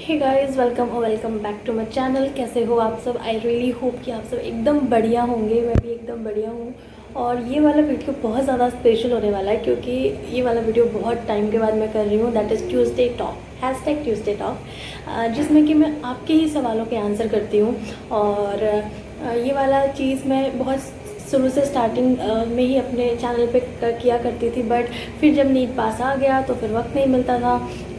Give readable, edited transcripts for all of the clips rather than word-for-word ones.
Hey guys, welcome back to my channel. कैसे हो आप सब? आई रियली होप कि आप सब एकदम बढ़िया होंगे। मैं भी एकदम बढ़िया हूँ। और ये वाला वीडियो बहुत ज़्यादा स्पेशल होने वाला है क्योंकि ये वाला वीडियो बहुत टाइम के बाद मैं कर रही हूँ। That is Tuesday talk, hashtag Tuesday talk, जिसमें कि मैं आपके ही सवालों के आंसर करती हूँ। और ये वाला चीज़ मैं बहुत शुरू से स्टार्टिंग में ही अपने चैनल पे किया करती थी, बट फिर जब नीट पास आ गया तो फिर वक्त नहीं मिलता था।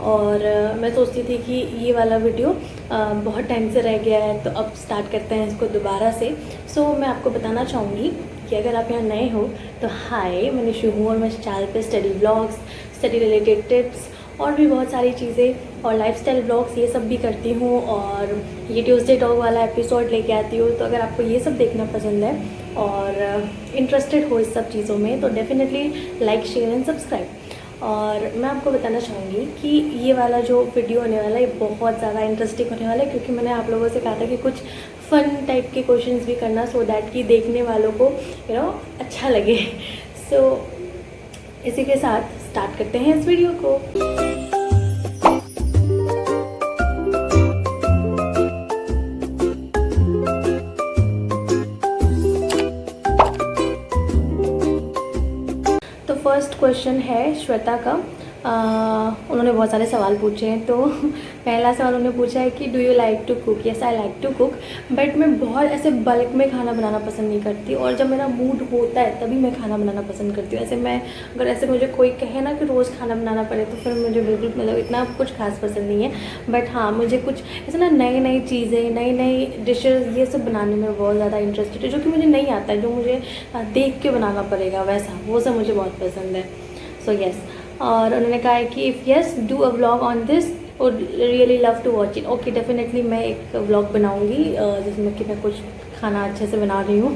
और मैं सोचती थी कि ये वाला वीडियो बहुत टाइम से रह गया है, तो अब स्टार्ट करते हैं इसको दोबारा से। सो मैं आपको बताना चाहूँगी कि अगर आप यहाँ नए हो तो हाय, मैं निशु हूँ और मैं इस चैनल पे study vlogs, study related tips और भी बहुत सारी चीज़ें और लाइफस्टाइल व्लॉग्स ये सब भी करती हूँ। और ये ट्यूसडे टॉक वाला एपिसोड लेके आती हूँ। तो अगर आपको ये सब देखना पसंद है और इंटरेस्टेड हो इस सब चीज़ों में तो definitely like, share and subscribe. और मैं आपको बताना चाहूँगी कि ये वाला जो वीडियो होने वाला है ये बहुत ज़्यादा इंटरेस्टिंग होने वाला है क्योंकि मैंने आप लोगों से कहा था कि कुछ फ़न टाइप के क्वेश्चंस भी करना, सो दैट कि देखने वालों को अच्छा लगे। सो इसी के साथ स्टार्ट करते हैं इस वीडियो को। तो फर्स्ट क्वेश्चन है श्वेता का। उन्होंने बहुत सारे सवाल पूछे हैं। तो पहला सवाल उन्होंने पूछा है कि do you like to cook? Yes, I like to cook, but मैं बहुत ऐसे बल्क में खाना बनाना पसंद नहीं करती। और जब मेरा मूड होता है तभी मैं खाना बनाना पसंद करती हूँ। ऐसे मैं अगर ऐसे मुझे कोई कहे ना कि रोज़ खाना बनाना पड़े तो फिर मुझे बिल्कुल इतना कुछ खास पसंद नहीं है। बट हाँ, मुझे कुछ ऐसे ना नई नई चीज़ें, नई नई डिशेज़ ये सब बनाने में बहुत ज़्यादा इंटरेस्टेड है। जो कि मुझे नहीं आता है, जो मुझे देख के बनाना पड़ेगा वैसा, वो सब मुझे बहुत पसंद है। So yes. और उन्होंने कहा है कि if yes do a vlog on this और really love to watch it. Okay, definitely मैं एक व्लॉग बनाऊंगी जिसमें कि मैं कुछ खाना अच्छे से बना रही हूँ।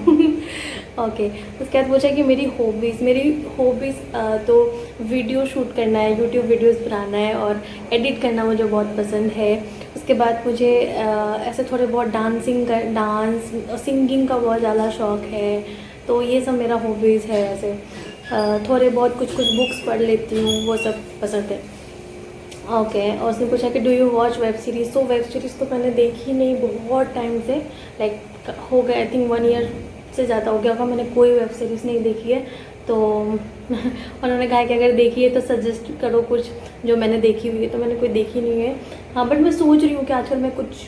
ओके, उसके बाद पूछा कि मेरी हॉबीज़ तो वीडियो शूट करना है, यूट्यूब वीडियोस बनाना है और एडिट करना मुझे बहुत पसंद है। उसके बाद मुझे ऐसे थोड़े बहुत डांस सिंगिंग का बहुत ज़्यादा शौक़ है। तो ये सब मेरा हॉबीज़ है। ऐसे थोड़े बहुत कुछ बुक्स पढ़ लेती हूँ, वो सब पसंद है। ओके, और उसने पूछा कि do you watch web series? तो वेब सीरीज़ तो मैंने देखी नहीं बहुत टाइम से, लाइक हो गया आई थिंक 1 ईयर से ज़्यादा हो गया होगा मैंने कोई वेब सीरीज़ नहीं देखी है। तो उन्होंने कहा कि अगर देखी है तो सजेस्ट करो कुछ जो मैंने देखी हुई है। तो मैंने कोई देखी नहीं है। हाँ, बट मैं सोच रही हूँ कि आजकल मैं कुछ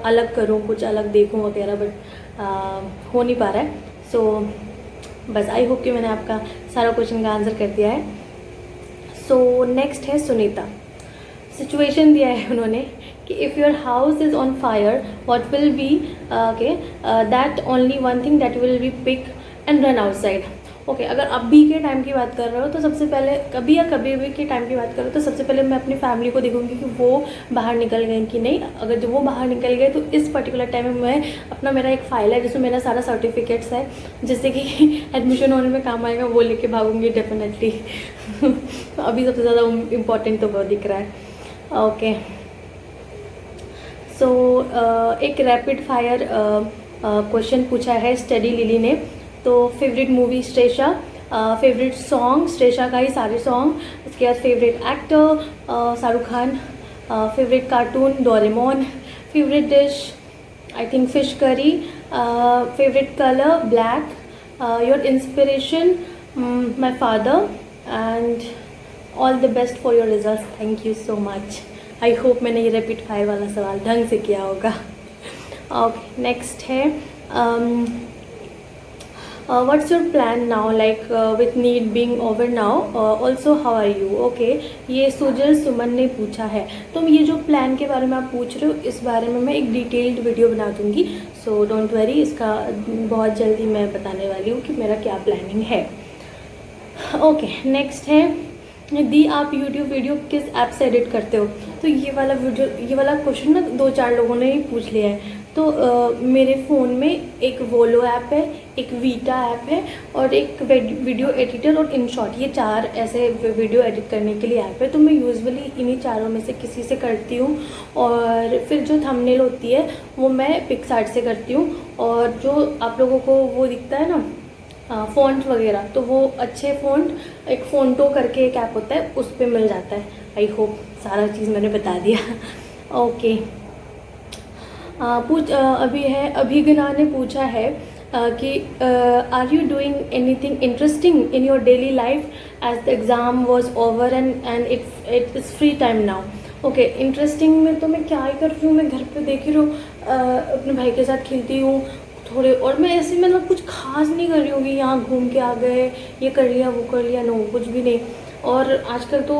अलग करूँ, कुछ अलग देखूँ वगैरह, बट हो नहीं पा रहा है। सो बस आई होप कि मैंने आपका सारा क्वेश्चन का आंसर कर दिया है। सो नेक्स्ट है सुनीता। सिचुएशन दिया है उन्होंने कि if your house is on fire what will be that only one thing that will be pick and run outside. Okay, अगर अभी के टाइम की बात कर रहे हो तो सबसे पहले कभी भी के टाइम की बात करो तो सबसे पहले मैं अपनी फैमिली को देखूंगी कि वो बाहर निकल गए कि नहीं। अगर जब वो बाहर निकल गए तो इस पर्टिकुलर टाइम में मैं मेरा एक फ़ाइल है जिसमें मेरा सारा सर्टिफिकेट्स है, जिससे कि एडमिशन होने में काम आएगा, वो लेके भागूंगी डेफिनेटली। अभी सबसे ज़्यादा इम्पॉर्टेंट तो वो दिख रहा है। ओके, सो एक रैपिड फायर क्वेश्चन पूछा है स्टडी लिली ने। तो फेवरेट मूवी श्रेषा, फेवरेट सॉन्ग श्रेषा का ही सारे सॉन्ग। उसके बाद favourite actor Shahrukh Khan, favourite cartoon Doraemon, favourite dish I think fish curry, favourite colour black, your inspiration my father and all the best for your result. Thank you so much. I hope मैंने ये rapid fire वाला सवाल ढंग से किया होगा। Okay, next है what's your plan now like with NEET being over now, also how are you? Okay, ये सुजल सुमन ने पूछा है। तो ये जो प्लान के बारे में आप पूछ रहे हो इस बारे में मैं एक डिटेल्ड वीडियो बना दूंगी। सो डोंट वरी, इसका बहुत जल्दी मैं बताने वाली हूँ कि मेरा क्या प्लानिंग है। ओके, नेक्स्ट है यदि आप यूट्यूब वीडियो किस ऐप से एडिट करते हो? तो ये वाला क्वेश्चन ना 2-4 लोगों ने ही पूछ लिया है। तो मेरे फ़ोन में एक वोलो ऐप है, एक वीटा ऐप है और एक वीडियो एडिटर और इनशॉट, ये 4 ऐसे वीडियो एडिट करने के लिए ऐप है। तो मैं यूजुअली इन्हीं चारों में से किसी से करती हूँ। और फिर जो थंबनेल होती है वो मैं पिक्सआर्ट से करती हूँ। और जो आप लोगों को वो दिखता है ना फ़ॉन्ट वगैरह, तो वो अच्छे फ़ॉन्ट एक फ़ोन्टो करके एक ऐप होता है उस पर मिल जाता है। आई होप सारा चीज़ मैंने बता दिया। ओके। अभी है, अभिगना ने पूछा है कि are you doing anything interesting in your daily life as the exam was over and it is free time now. Okay, interesting में तो मैं क्या ही कर रही हूँ, मैं घर पे देख ही रही हूँ, अपने भाई के साथ खेलती हूँ थोड़े, और मैं ऐसे मतलब कुछ खास नहीं कर रही हूँ कि यहाँ घूम के आ गए, ये कर लिया वो कर लिया, नो कुछ भी नहीं। और आजकल तो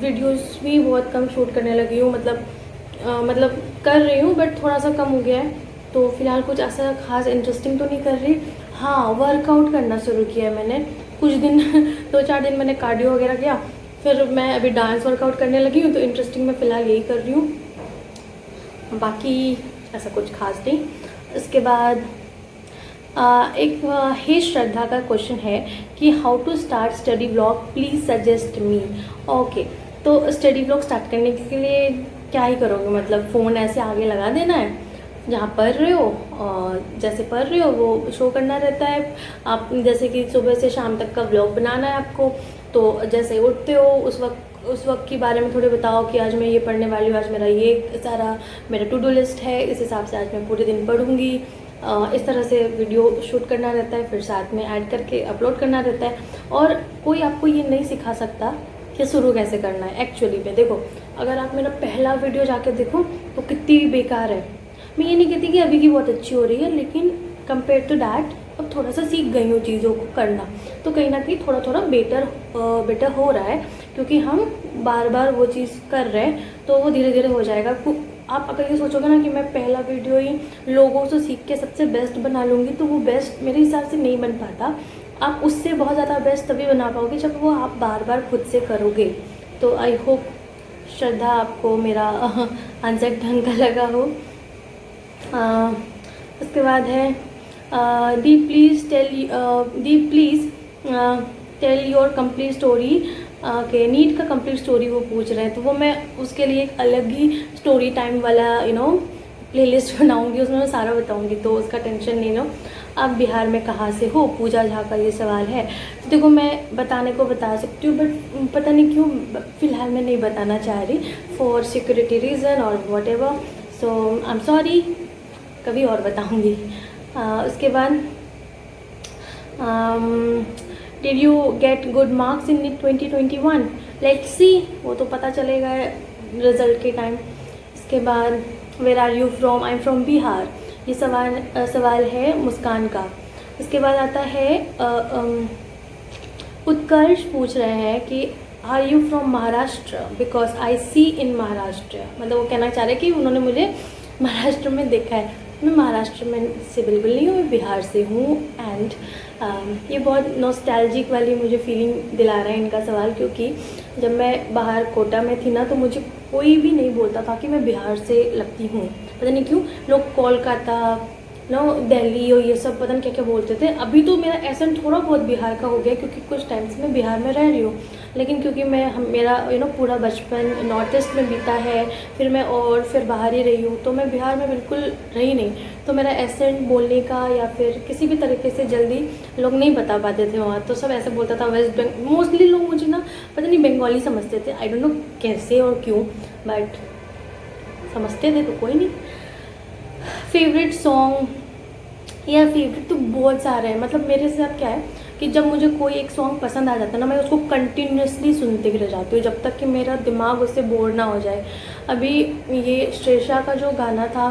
वीडियोस भी बहुत कम शूट करने लगी हूँ, मतलब कर रही हूँ बट थोड़ा सा कम हो गया है, तो फिलहाल कुछ ऐसा खास इंटरेस्टिंग तो नहीं कर रही। हाँ, वर्कआउट करना शुरू किया है मैंने कुछ दिन 2-4 दिन मैंने कार्डियो वगैरह किया, फिर मैं अभी डांस वर्कआउट करने लगी हूँ, तो इंटरेस्टिंग मैं फ़िलहाल यही कर रही हूँ, बाकी ऐसा कुछ खास नहीं। इसके बाद एक हे श्रद्धा का क्वेश्चन है कि how to start study blog, please suggest me. Okay, तो स्टडी ब्लॉग स्टार्ट करने के लिए क्या ही करोगे, मतलब फ़ोन ऐसे आगे लगा देना है, जहाँ पढ़ रहे हो और जैसे पढ़ रहे हो वो शो करना रहता है। आप जैसे कि सुबह से शाम तक का व्लॉग बनाना है आपको, तो जैसे उठते हो उस वक्त के बारे में थोड़े बताओ कि आज मैं ये पढ़ने वाली हूँ, आज मेरा ये सारा मेरा टू डू लिस्ट है, इस हिसाब से आज मैं पूरे दिन पढ़ूँगी। इस तरह से वीडियो शूट करना रहता है, फिर साथ में ऐड करके अपलोड करना रहता है। और कोई आपको ये नहीं सिखा सकता कि शुरू कैसे करना है। एक्चुअली में देखो, अगर आप मेरा पहला वीडियो जाके देखो तो कितनी बेकार है। मैं ये नहीं कहती कि अभी की बहुत अच्छी हो रही है, लेकिन कंपेयर टू डैट अब थोड़ा सा सीख गई हूँ चीज़ों को करना, तो कहीं ना कहीं थोड़ा थोड़ा बेटर हो रहा है, क्योंकि हम बार बार वो चीज़ कर रहे हैं, तो वो धीरे धीरे हो जाएगा। आप अगर ये सोचोगे ना कि मैं पहला वीडियो ही लोगों से सीख के सबसे बेस्ट बना लूँगी, तो वो बेस्ट मेरे हिसाब से नहीं बन पाता। आप उससे बहुत ज़्यादा बेस्ट तभी बना पाओगे जब वो आप बार बार खुद से करोगे। तो आई होप श्रद्धा आपको मेरा आंसर ढंग का लगा हो। उसके बाद है दी please tell your complete story के नीट का कंप्लीट स्टोरी वो पूछ रहे हैं, तो वो मैं उसके लिए एक अलग ही स्टोरी टाइम वाला प्लेलिस्ट बनाऊंगी, उसमें मैं सारा बताऊंगी, तो उसका टेंशन नहीं लो। आप बिहार में कहाँ से हो, पूजा झा का ये सवाल है। तो देखो, मैं बताने को बता सकती हूँ बट पता नहीं क्यों फ़िलहाल मैं नहीं बताना चाह रही, फॉर सिक्योरिटी रीज़न और whatever, so I am sorry, कभी और बताऊँगी। उसके बाद did you get good marks in 2021, let's see, वो तो पता चलेगा रिजल्ट के टाइम। इसके बाद where are you from, I am from Bihar, ये सवाल है मुस्कान का। इसके बाद आता है उत्कर्ष पूछ रहे हैं कि are you from Maharashtra, because I see in Maharashtra, मतलब वो कहना चाह रहे हैं कि उन्होंने मुझे महाराष्ट्र में देखा है। मैं महाराष्ट्र में से बिल्कुल नहीं हूँ, मैं बिहार से हूँ। एंड ये बहुत नॉस्टैल्जिक वाली मुझे फीलिंग दिला रहा है इनका सवाल, क्योंकि जब मैं बाहर कोटा में थी ना, तो मुझे कोई भी नहीं बोलता था कि मैं बिहार से लगती हूँ, पता नहीं क्यों। लोग कोलकाता दिल्ली और ये सब पता नहीं क्या क्या बोलते थे। अभी तो मेरा एसेंट थोड़ा बहुत बिहार का हो गया, क्योंकि कुछ टाइम से मैं बिहार में रह रही हूँ, लेकिन क्योंकि मेरा पूरा बचपन नॉर्थ ईस्ट में बीता है, फिर बाहर ही रही हूँ, तो मैं बिहार में बिल्कुल रही नहीं, तो मेरा एसेंट बोलने का या फिर किसी भी तरीके से जल्दी लोग नहीं बता पाते थे वहाँ। तो सब ऐसे बोलता था वेस्ट बंगाल, मोस्टली लोग मुझे ना पता नहीं बंगाली समझते थे, आई डोंट नो कैसे और क्यों, बट समझते थे, तो कोई नहीं। फेवरेट सॉन्ग या फेवरेट तो बहुत सारे हैं, मतलब मेरे साथ क्या है कि जब मुझे कोई एक सॉन्ग पसंद आ जाता है ना, मैं उसको कंटिन्यूसली सुनते रह जाती हूँ जब तक कि मेरा दिमाग उससे बोर ना हो जाए। अभी ये श्रेषा का जो गाना था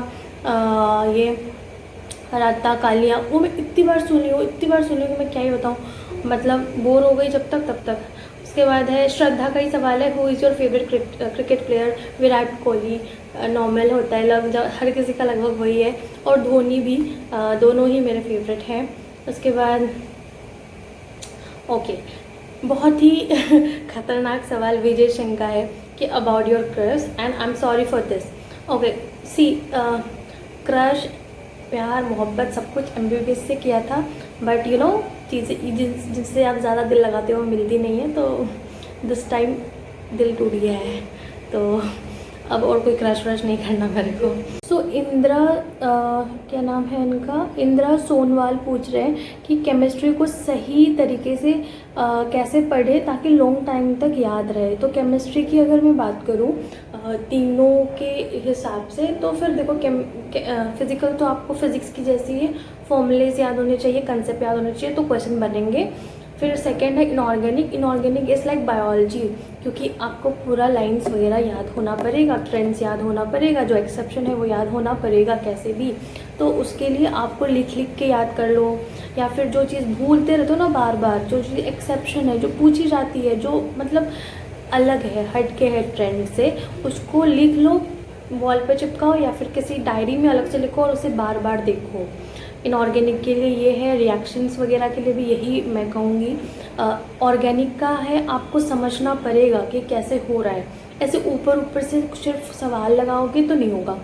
ये राता कालिया, वो मैं इतनी बार सुनी हूँ कि मैं क्या ही बताऊँ, मतलब बोर हो गई जब तक तब तक। उसके बाद है श्रद्धा का ही सवाल है, who is your favourite cricket player. Virat Kohli normal होता है, हर किसी का लगभग वही है, और धोनी भी, दोनों ही मेरे फेवरेट हैं। उसके बाद ओके, बहुत ही खतरनाक सवाल विजय सिंह का है कि about your crush, and I am sorry for this. Okay, see crush, प्यार मोहब्बत सब कुछ MBBS से किया था, बट यू नो चीज़ें जिनसे आप ज़्यादा दिल लगाते हो मिलती नहीं है, तो दिस टाइम दिल टूट गया है। तो अब और कोई क्रश व्रश नहीं करना मेरे को। सो इंदिरा क्या नाम है इनका, इंदिरा सोनवाल पूछ रहे हैं कि केमिस्ट्री को सही तरीके से कैसे पढ़े ताकि लॉन्ग टाइम तक याद रहे। तो केमिस्ट्री की अगर मैं बात करूँ तीनों के हिसाब से, तो फिर देखो फिज़िकल तो आपको फिज़िक्स की जैसी है, फॉर्मूलेज याद होने चाहिए, कंसेप्ट याद होने चाहिए, तो क्वेश्चन बनेंगे। फिर सेकंड है inorganic, inorganic is like biology, क्योंकि आपको पूरा लाइंस वगैरह याद होना पड़ेगा, ट्रेंड्स याद होना पड़ेगा, जो एक्सेप्शन है वो याद होना पड़ेगा कैसे भी। तो उसके लिए आपको लिख लिख के याद कर लो, या फिर जो चीज़ भूलते रहते हो ना बार बार, जो चीज़ एक्सेप्शन है जो पूछी जाती है, जो मतलब अलग है, हट के है ट्रेंड से, उसको लिख लो, वॉल पे चिपकाओ या फिर किसी डायरी में अलग से लिखो और उसे बार बार देखो। इनऑर्गेनिक के लिए ये है, रिएक्शंस वगैरह के लिए भी यही मैं कहूँगी। ऑर्गेनिक का है आपको समझना पड़ेगा कि कैसे हो रहा है, ऐसे ऊपर ऊपर से सिर्फ सवाल लगाओगे तो नहीं होगा,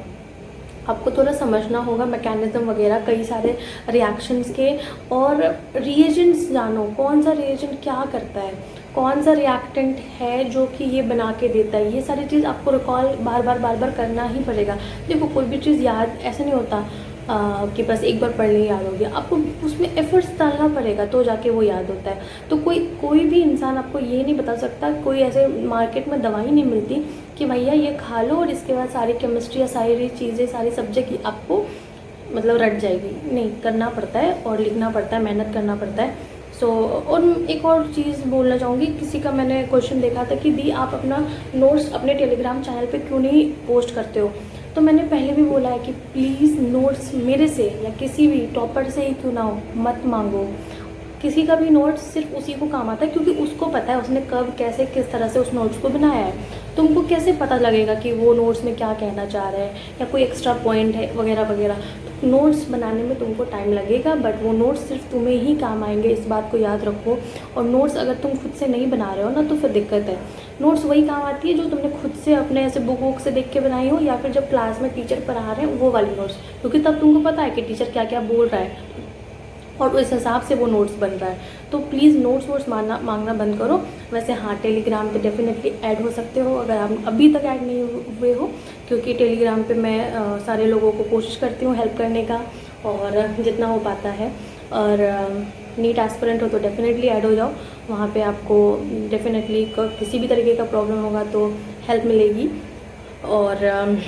आपको थोड़ा समझना होगा मैकेनिज्म वगैरह कई सारे रिएक्शंस के, और रिएजेंट्स जानो कौन सा रिएजेंट क्या करता है, कौन सा रिएक्टेंट है जो कि ये बना के देता है, ये सारी चीज़ आपको रिकॉल बार बार करना ही पड़ेगा। देखो कोई भी चीज़ याद ऐसे नहीं होता कि बस एक बार पढ़ ले याद हो गया, आपको उसमें एफर्ट्स डालना पड़ेगा तो जाके वो याद होता है। तो कोई भी इंसान आपको ये नहीं बता सकता, कोई ऐसे मार्केट में दवाई नहीं मिलती कि भैया ये खा लो और इसके बाद सारी केमिस्ट्री या सारी चीज़ें सारी सब्जेक्ट आपको मतलब रट जाएगी, नहीं, करना पड़ता है और लिखना पड़ता है, मेहनत करना पड़ता है। और एक और चीज़ बोलना चाहूँगी, किसी का मैंने क्वेश्चन देखा था कि दी आप अपना नोट्स अपने टेलीग्राम चैनल पे क्यों नहीं पोस्ट करते हो। तो मैंने पहले भी बोला है कि प्लीज़ नोट्स मेरे से या किसी भी टॉपर से ही क्यों ना हो मत मांगो, किसी का भी नोट्स सिर्फ उसी को काम आता है, क्योंकि उसको पता है उसने कब कैसे किस तरह से उस नोट्स को बनाया है। तुमको कैसे पता लगेगा कि वो नोट्स में क्या कहना चाह रहा है या कोई एक्स्ट्रा पॉइंट है वगैरह वगैरह। तो नोट्स बनाने में तुमको टाइम लगेगा, बट वो नोट्स सिर्फ तुम्हें ही काम आएंगे, इस बात को याद रखो। और नोट्स अगर तुम खुद से नहीं बना रहे हो ना तो फिर दिक्कत है। नोट्स वही काम आती है जो तुमने खुद से अपने ऐसे बुक से देख के बनाई हो, या फिर जब क्लास में टीचर पढ़ा रहे हैं वो वाली नोट्स, क्योंकि तब तुमको पता है कि टीचर क्या क्या बोल रहा है और उस हिसाब से वो नोट्स बन रहा है। तो प्लीज़ नोट्स मांगना बंद करो। वैसे हाँ, टेलीग्राम पे डेफिनेटली ऐड हो सकते हो अगर आप अभी तक ऐड नहीं हुए हो, क्योंकि टेलीग्राम पे मैं सारे लोगों को कोशिश करती हूँ हेल्प करने का और जितना हो पाता है। और नीट एस्पिरेंट हो तो डेफिनेटली ऐड हो जाओ, वहाँ पे आपको डेफिनेटली किसी भी तरीके का प्रॉब्लम होगा तो हेल्प मिलेगी। और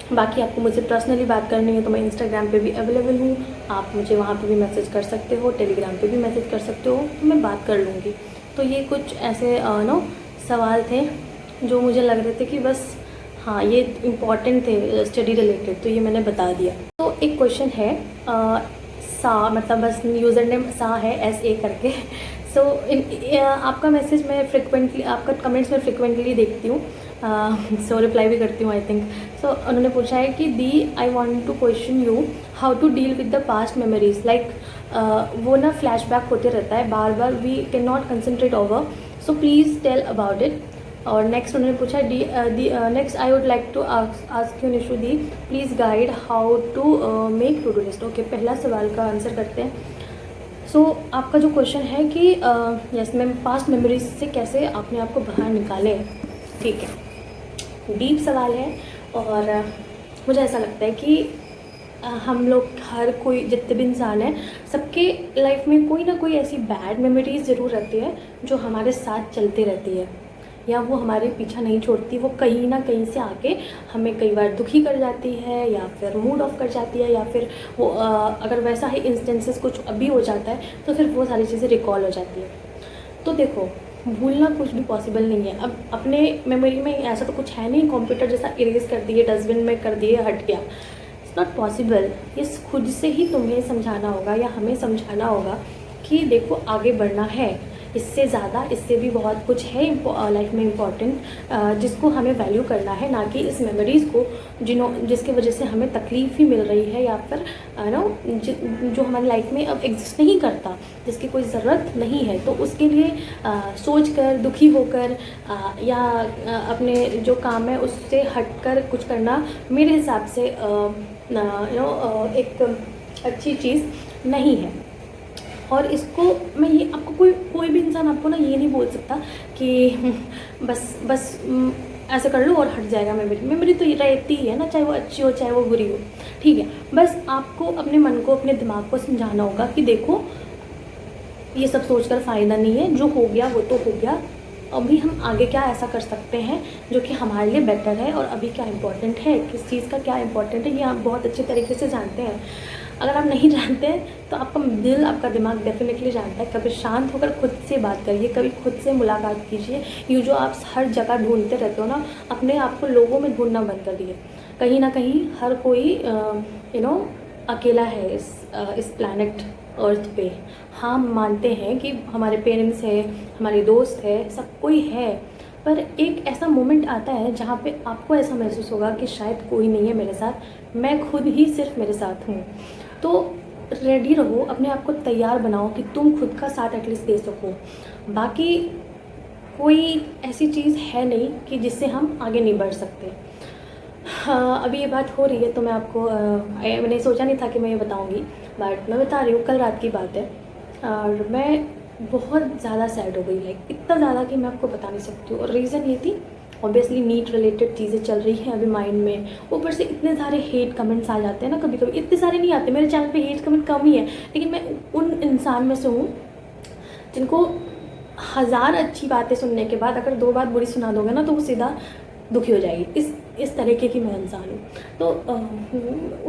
बाकी आपको मुझसे पर्सनली बात करनी है तो मैं इंस्टाग्राम पे भी अवेलेबल हूँ, आप मुझे वहाँ पे भी मैसेज कर सकते हो, टेलीग्राम पे भी मैसेज कर सकते हो, तो मैं बात कर लूँगी। तो ये कुछ ऐसे सवाल थे जो मुझे लग रहे थे कि बस हाँ ये इम्पॉर्टेंट थे स्टडी रिलेटेड, तो ये मैंने बता दिया। तो एक क्वेश्चन है सा, मतलब बस यूज़र नेम सा है SA करके। सो आपका मैसेज मैं फ्रिक्वेंटली, आपका कमेंट्स में फ्रिक्वेंटली देखती हूँ, सो रिप्लाई भी करती हूँ आई थिंक। सो उन्होंने पूछा है कि दी I want to question you how to deal with the past memories, like वो ना फ्लैशबैक होते रहता है बार बार, we can not concentrate over, so please tell about it. और नेक्स्ट उन्होंने पूछा next I would like to ask you Nishu दी please guide how to make to do list. Okay, पहला सवाल का आंसर करते हैं। सो आपका जो क्वेश्चन है कि यस मैम पास्ट मेमोरीज से कैसे अपने आप को बाहर निकालें, ठीक है, डीप सवाल है। और मुझे ऐसा लगता है कि हम लोग हर कोई जितने भी इंसान हैं सबके लाइफ में कोई ना कोई ऐसी बैड मेमोरीज ज़रूर रहती है जो हमारे साथ चलती रहती है, या वो हमारे पीछा नहीं छोड़ती, वो कहीं ना कहीं से आके हमें कई बार दुखी कर जाती है या फिर मूड ऑफ कर जाती है, या फिर वो अगर वैसा ही इंस्टेंसेस कुछ अभी हो जाता है तो फिर वो सारी चीज़ें रिकॉल हो जाती है। तो देखो भूलना कुछ भी पॉसिबल नहीं है। अब अपने मेमोरी में ऐसा तो कुछ है नहीं, कंप्यूटर जैसा इरेज कर दिए, डस्टबिन में कर दिए, हट गया, इट्स नॉट पॉसिबल। ये खुद से ही तुम्हें समझाना होगा या हमें समझाना होगा कि देखो आगे बढ़ना है, इससे ज़्यादा इससे भी बहुत कुछ है लाइफ में इम्पॉर्टेंट जिसको हमें वैल्यू करना है, ना कि इस मेमोरीज़ को जिसकी वजह से हमें तकलीफ़ ही मिल रही है या फिर जो हमारी लाइफ में अब एग्जिस्ट नहीं करता, जिसकी कोई ज़रूरत नहीं है। तो उसके लिए सोच कर दुखी होकर या अपने जो काम है उससे हटकर कुछ करना मेरे हिसाब से एक अच्छी चीज़ नहीं है। और इसको मैं ये आपको कोई भी इंसान आपको ना ये नहीं बोल सकता कि बस ऐसे कर लो और हट जाएगा मेमोरी तो ये रहती ही है ना, चाहे वो अच्छी हो चाहे वो बुरी हो, ठीक है। बस आपको अपने मन को अपने दिमाग को समझाना होगा कि देखो ये सब सोचकर फ़ायदा नहीं है, जो हो गया वो तो हो गया, अभी हम आगे क्या ऐसा कर सकते हैं जो कि हमारे लिए बेटर है, और अभी क्या इम्पोर्टेंट है, किस चीज़ का क्या इम्पोर्टेंट है, ये आप बहुत अच्छे तरीके से जानते हैं। अगर आप नहीं जानते हैं तो आपका दिल आपका दिमाग डेफिनेटली जानता है। कभी शांत होकर खुद से बात करिए, कभी खुद से मुलाकात कीजिए। ये जो आप हर जगह ढूंढते रहते हो ना, अपने आप को लोगों में ढूंढना बंद कर दिए। कहीं ना कहीं हर कोई अकेला है इस प्लैनेट अर्थ पे। हाँ, मानते हैं कि हमारे पेरेंट्स है, हमारे दोस्त है, सब कोई है, पर एक ऐसा मोमेंट आता है जहाँ पे आपको ऐसा महसूस होगा कि शायद कोई नहीं है मेरे साथ, मैं खुद ही सिर्फ मेरे साथ हूँ। तो रेडी रहो, अपने आप को तैयार बनाओ कि तुम खुद का साथ एटलीस्ट दे सको। बाकी कोई ऐसी चीज़ है नहीं कि जिससे हम आगे नहीं बढ़ सकते। हाँ, अभी ये बात हो रही है तो मैं आपको मैंने सोचा नहीं था कि मैं ये बताऊंगी, बट मैं बता रही हूँ। कल रात की बात है और मैं बहुत ज़्यादा सैड हो गई, लाइक इतना ज़्यादा कि मैं आपको बता नहीं सकती हूँ। और रीज़न ये थी, ऑब्वियसली नीट रिलेटेड चीज़ें चल रही हैं अभी माइंड में, ऊपर से इतने सारे हेट कमेंट्स आ जाते हैं ना। कभी कभी इतने सारे नहीं आते, मेरे चैनल पे हेट कमेंट कम ही है, लेकिन मैं उन इंसान में से हूँ जिनको 1000 अच्छी बातें सुनने के बाद अगर 2 बात बुरी सुना दोगे ना तो वो सीधा दुखी हो जाएगी। इस तरीके की मैं इंसान हूँ। तो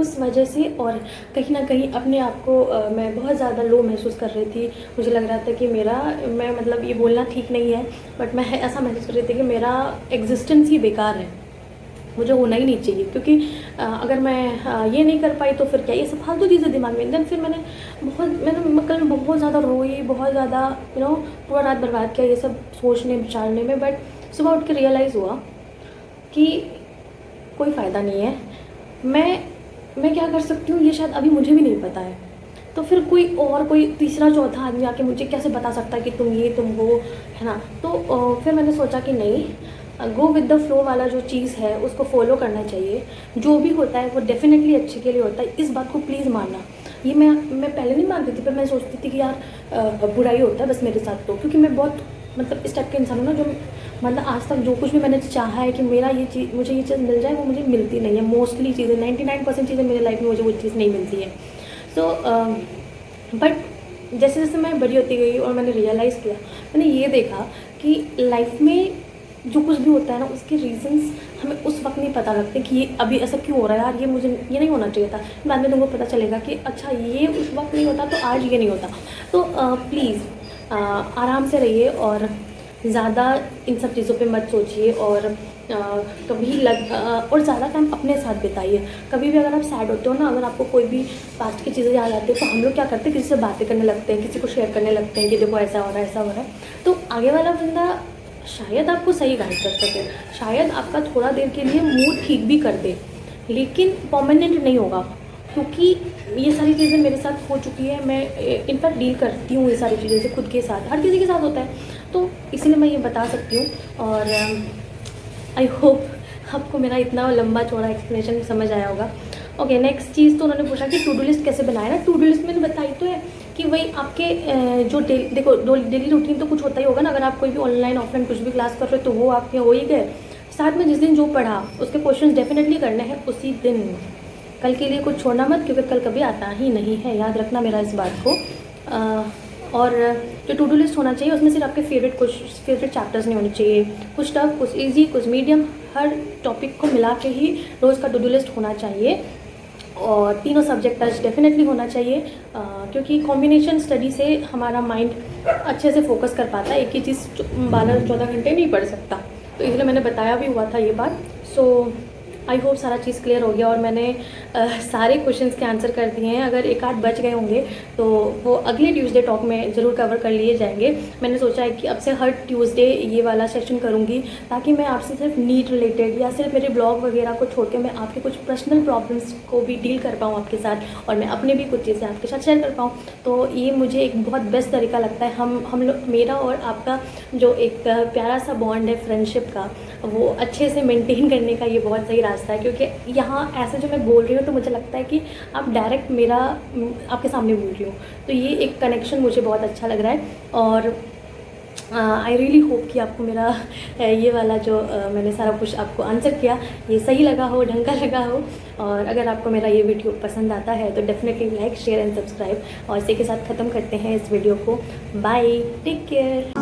उस वजह से, और कहीं ना कहीं अपने आप को मैं बहुत ज़्यादा लो महसूस कर रही थी। मुझे लग रहा था कि मैं मतलब ये बोलना ठीक नहीं है, बट मैं ऐसा महसूस कर रही थी कि मेरा एग्जिस्टेंस ही बेकार है, मुझे होना ही नहीं चाहिए। क्योंकि अगर मैं ये नहीं कर पाई तो फिर क्या, ये सब फालतू चीज़ें दिमाग में। देन फिर मैंने कल बहुत ज़्यादा रोई, बहुत ज़्यादा पूरा रात बर्बाद किया ये सब सोचने विचारने में। बट सुबह उठ के रियलाइज़ हुआ कि कोई फ़ायदा नहीं है, मैं क्या कर सकती हूँ ये शायद अभी मुझे भी नहीं पता है। तो फिर कोई तीसरा चौथा आदमी आके मुझे कैसे बता सकता है कि तुम ये तुम वो, है ना। तो फिर मैंने सोचा कि नहीं, गो विद द फ्लो वाला जो चीज़ है उसको फॉलो करना चाहिए। जो भी होता है वो डेफिनेटली अच्छे के लिए होता है, इस बात को प्लीज़ मानना। ये मैं पहले नहीं मानती थी, पर मैं सोचती थी कि यार बुराई होता है बस मेरे साथ, तो क्योंकि मैं बहुत मतलब इस टाइप के इंसान हूँ ना, जो मतलब आज तक जो कुछ भी मैंने चाहा है कि मुझे ये चीज़ मिल जाए, वो मुझे मिलती नहीं है। मोस्टली चीज़ें 99% चीज़ें मेरी लाइफ में मुझे वो चीज़ नहीं मिलती है। सो बट जैसे जैसे मैं बड़ी होती गई और मैंने रियलाइज़ किया, मैंने ये देखा कि लाइफ में जो कुछ भी होता है ना उसके रीजंस हमें उस वक्त नहीं पता लगते कि ये अभी ऐसा क्यों हो रहा है, यार ये नहीं होना चाहिए था। बाद में तुमको पता चलेगा कि अच्छा ये उस वक्त नहीं होता तो आज ये नहीं होता। तो प्लीज़ आराम से रहिए और ज़्यादा इन सब चीज़ों पे मत सोचिए, और और ज़्यादा टाइम अपने साथ बिताइए। कभी भी अगर आप सैड होते हो ना, अगर आपको कोई भी पास्ट की चीज़ें याद आती है, तो हम लोग क्या करते हैं, किसी से बातें करने लगते हैं, किसी को शेयर करने लगते हैं कि देखो ऐसा हो रहा है ऐसा हो रहा है। तो आगे वाला बंदा शायद आपको सही गाइड कर सके, शायद आपका थोड़ा देर के लिए मूड ठीक भी कर दे, लेकिन परमानेंट नहीं होगा। क्योंकि ये सारी चीज़ें मेरे साथ हो चुकी है, मैं इनफैक्ट डील करती हूँ ये सारी चीज़ें से खुद के साथ, हर किसी के साथ होता है। तो इसलिए मैं ये बता सकती हूँ, और आई होप आपको मेरा इतना लंबा चौड़ा एक्सप्लेनेशन समझ आया होगा। ओके, नेक्स्ट चीज़ तो उन्होंने पूछा कि टू डू लिस्ट कैसे बनाए ना। टू डू लिस्ट मैंने बताई तो है कि वही आपके जो देखो डेली रूटीन तो कुछ होता ही होगा ना। अगर आप कोई भी ऑनलाइन ऑफलाइन कुछ भी क्लास कर रहे हो तो वो आपके हो ही गए। साथ में जिस दिन जो पढ़ा उसके क्वेश्चन डेफिनेटली करने हैं उसी दिन, कल के लिए कुछ छोड़ना मत, क्योंकि कल कभी आता ही नहीं है, याद रखना मेरा इस बात को। और जो टू डू लिस्ट होना चाहिए उसमें सिर्फ आपके फेवरेट चैप्टर्स नहीं होने चाहिए, कुछ टफ कुछ ईजी कुछ मीडियम, हर टॉपिक को मिला के ही रोज़ का टू डू लिस्ट होना चाहिए। और तीनों सब्जेक्ट टच डेफिनेटली होना चाहिए, क्योंकि कॉम्बिनेशन स्टडी से हमारा माइंड अच्छे से फोकस कर पाता है, एक ही चीज़ 12-14 घंटे नहीं पढ़ सकता। तो इसलिए मैंने बताया भी हुआ था ये बात। सो आई होप सारा चीज़ क्लियर हो गया और मैंने सारे क्वेश्चंस के आंसर कर दिए हैं। अगर एक आध बच गए होंगे तो वो अगले ट्यूसडे टॉक में ज़रूर कवर कर लिए जाएंगे। मैंने सोचा है कि अब से हर ट्यूसडे ये वाला सेशन करूँगी, ताकि मैं आपसे सिर्फ नीट रिलेटेड या सिर्फ मेरे ब्लॉग वगैरह को छोड़ के मैं आपके कुछ पर्सनल प्रॉब्लम्स को भी डील कर पाऊँ आपके साथ, और मैं अपने भी कुछ चीज़ें आपके साथ शेयर कर पाऊँ। तो ये मुझे एक बहुत बेस्ट तरीका लगता है। हम लोग, मेरा और आपका जो एक प्यारा सा बॉन्ड है फ्रेंडशिप का, वो अच्छे से मेंटेन करने का ये बहुत सही रास्ता है। क्योंकि यहाँ ऐसे जो मैं बोल रही हूँ तो मुझे लगता है कि आप डायरेक्ट मेरा आपके सामने बोल रही हूँ, तो ये एक कनेक्शन मुझे बहुत अच्छा लग रहा है। और आई रियली होप कि आपको मेरा ये वाला जो मैंने सारा कुछ आपको आंसर किया ये सही लगा हो, ढंग का लगा हो। और अगर आपको मेरा ये वीडियो पसंद आता है तो definitely like, share and subscribe. और इसी के साथ ख़त्म करते हैं इस वीडियो को। Bye, take care.